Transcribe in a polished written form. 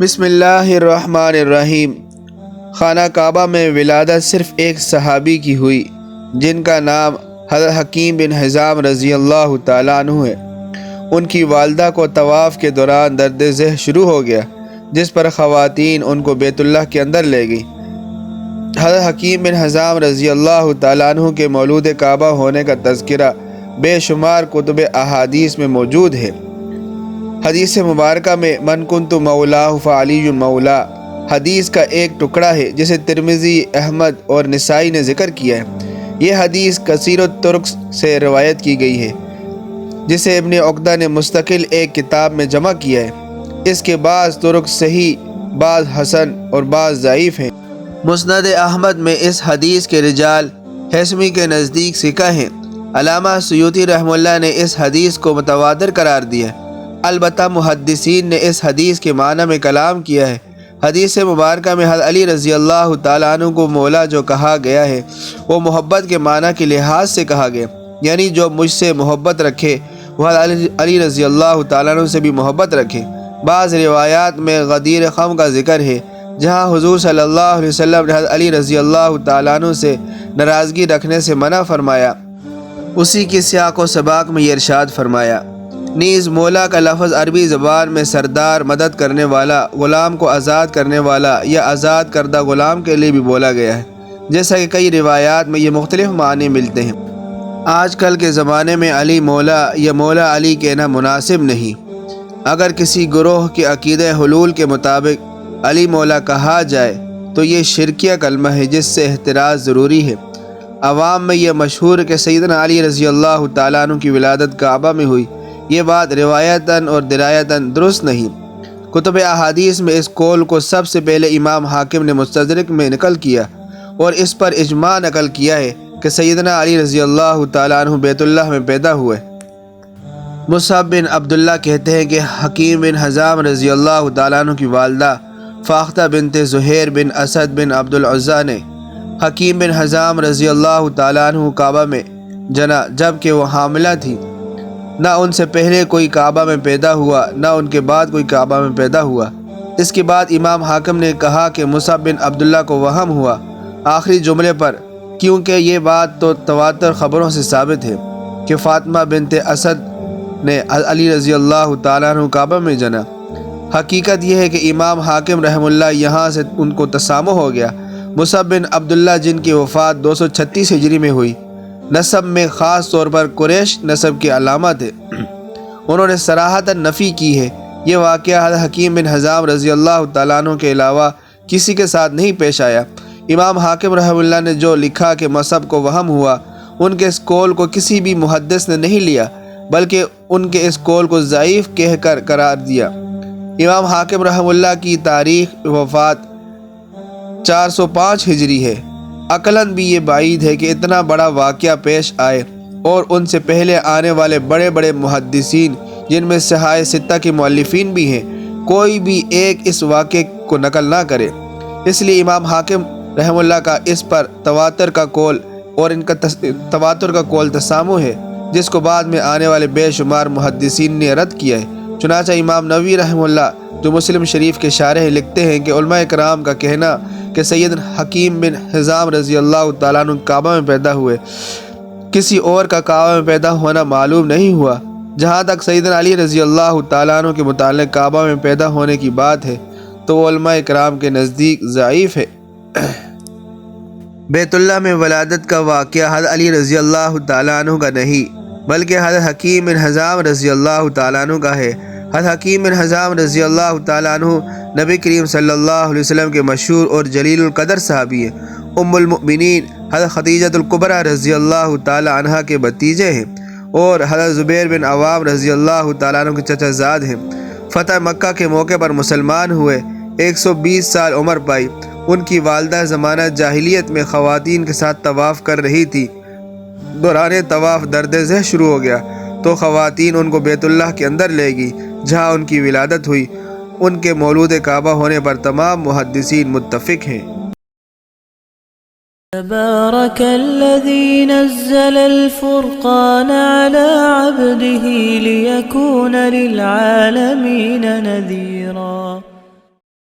بسم اللہ الرحمن الرحیم۔ خانہ کعبہ میں ولادت صرف ایک صحابی کی ہوئی جن کا نام حضرت حکیم بن حزام رضی اللہ تعالیٰ عنہ ہے۔ ان کی والدہ کو طواف کے دوران درد ذہ شروع ہو گیا، جس پر خواتین ان کو بیت اللہ کے اندر لے گئی۔ حضرت حکیم بن حزام رضی اللہ تعالیٰ عنہ کے مولود کعبہ ہونے کا تذکرہ بے شمار کتب احادیث میں موجود ہے۔ حدیث مبارکہ میں من کنت مولاہ فعلی مولا حدیث کا ایک ٹکڑا ہے جسے ترمذی، احمد اور نسائی نے ذکر کیا ہے۔ یہ حدیث کثیر الطرق سے روایت کی گئی ہے، جسے ابن عقدہ نے مستقل ایک کتاب میں جمع کیا ہے۔ اس کے بعض طرق صحیح، بعض حسن اور بعض ضعیف ہیں۔ مسند احمد میں اس حدیث کے رجال حسمی کے نزدیک ثقہ ہیں۔ علامہ سیوطی رحمہ اللہ نے اس حدیث کو متواتر قرار دیا ہے۔ البتہ محدثین نے اس حدیث کے معنی میں کلام کیا ہے۔ حدیث مبارکہ میں حضرت علی رضی اللہ تعالیٰ عنہ کو مولا جو کہا گیا ہے وہ محبت کے معنی کے لحاظ سے کہا گیا، یعنی جو مجھ سے محبت رکھے وہ حضرت علی رضی اللہ تعالیٰ عنہ سے بھی محبت رکھے۔ بعض روایات میں غدیر خم کا ذکر ہے، جہاں حضور صلی اللہ علیہ وسلم نے حضرت علی رضی اللہ تعالیٰ عنہ سے ناراضگی رکھنے سے منع فرمایا۔ اسی کی سیاق و سباق میں یہ ارشاد فرمایا، نیز مولا کا لفظ عربی زبان میں سردار، مدد کرنے والا، غلام کو آزاد کرنے والا یا آزاد کردہ غلام کے لیے بھی بولا گیا ہے، جیسا کہ کئی روایات میں یہ مختلف معنی ملتے ہیں۔ آج کل کے زمانے میں علی مولا یا مولا علی کہنا مناسب نہیں۔ اگر کسی گروہ کے عقیدہ حلول کے مطابق علی مولا کہا جائے تو یہ شرکیہ کلمہ ہے جس سے احتراز ضروری ہے۔ عوام میں یہ مشہور کہ سیدنا علی رضی اللہ تعالیٰ عنہ کی ولادت کعبہ میں ہوئی، یہ بات روایتاً اور درایتاً درست نہیں۔ کتب احادیث میں اس قول کو سب سے پہلے امام حاکم نے مستدرک میں نقل کیا اور اس پر اجماع نقل کیا ہے کہ سیدنا علی رضی اللہ تعالیٰ عنہ بیت اللہ میں پیدا ہوئے۔ مصعب بن عبداللہ کہتے ہیں کہ حکیم بن حزام رضی اللہ تعالیٰ عنہ کی والدہ فاختہ بنت زہیر بن اسد بن عبد العزیٰ نے حکیم بن حزام رضی اللہ تعالیٰ عنہ کعبہ میں جنا جب کہ وہ حاملہ تھی۔ نہ ان سے پہلے کوئی کعبہ میں پیدا ہوا، نہ ان کے بعد کوئی کعبہ میں پیدا ہوا۔ اس کے بعد امام حاکم نے کہا کہ مصعب بن عبداللہ کو وہم ہوا آخری جملے پر، کیونکہ یہ بات تو تواتر خبروں سے ثابت ہے کہ فاطمہ بنت اسد نے علی رضی اللہ تعالیٰ عنہ کعبہ میں جنا۔ حقیقت یہ ہے کہ امام حاکم رحمہ اللہ یہاں سے ان کو تسامح ہو گیا۔ مصعب بن عبداللہ جن کی وفات 236 ہجری میں ہوئی، نسب میں خاص طور پر قریش نسب کی علامت ہے۔ انہوں نے صراحتاً نفی کی ہے۔ یہ واقعہ حضرت حکیم بن حزام رضی اللہ تعالیٰ عنہ کے علاوہ کسی کے ساتھ نہیں پیش آیا۔ امام حاکم رحمہ اللہ نے جو لکھا کہ مصعب کو وہم ہوا، ان کے اس قول کو کسی بھی محدث نے نہیں لیا، بلکہ ان کے اس قول کو ضعیف کہہ کر قرار دیا۔ امام حاکم رحمہ اللہ کی تاریخ وفات 405 ہجری ہے۔ عقلاً بھی یہ بعید ہے کہ اتنا بڑا واقعہ پیش آئے اور ان سے پہلے آنے والے بڑے بڑے محدثین جن میں صحاح ستہ کے مؤلفین بھی ہیں، کوئی بھی ایک اس واقعے کو نقل نہ کرے۔ اس لیے امام حاکم رحمہ اللہ کا اس پر تواتر کا قول اور ان کا تواتر کا قول تسامح ہے، جس کو بعد میں آنے والے بے شمار محدثین نے رد کیا ہے۔ چنانچہ امام نووی رحمہ اللہ جو مسلم شریف کے شارح لکھتے ہیں کہ علماء کرام کا کہنا کہ سید حکیم بن حزام رضی اللہ تعالیٰ عنہ کعبہ میں پیدا ہوئے، کسی اور کا کعبہ میں پیدا ہونا معلوم نہیں ہوا۔ جہاں تک سیدنا علی رضی اللہ تعالیٰ عنہ کے متعلق کعبہ میں پیدا ہونے کی بات ہے تو وہ علماء کرام کے نزدیک ضعیف ہے۔ بیت اللہ میں ولادت کا واقعہ حضرت علی رضی اللہ تعالیٰ عنہ کا نہیں، بلکہ حضرت حکیم بن حزام رضی اللہ تعالیٰ عنہ کا ہے۔ حضرت حکیم بن حزام رضی اللہ تعالیٰ عنہ نبی کریم صلی اللہ علیہ وسلم کے مشہور اور جلیل القدر صحابی ہیں۔ ام المؤمنین حضرت خدیجہ الکبریٰ رضی اللہ تعالیٰ عنہ کے بھتیجے ہیں اور حضرت زبیر بن عوام رضی اللہ تعالیٰ عنہ کے چچا زاد ہیں۔ فتح مکہ کے موقع پر مسلمان ہوئے، 120 سال عمر پائی۔ ان کی والدہ زمانہ جاہلیت میں خواتین کے ساتھ طواف کر رہی تھی۔ دوران طواف درد ذہ شروع ہو گیا تو خواتین ان کو بیت اللہ کے اندر لے گئی جہاں ان کی ولادت ہوئی۔ ان کے مولود کعبہ ہونے پر تمام محدثین متفق ہیں۔ تبارك الذي نزل الفرقان على عبده ليكون للعالمين نذيرا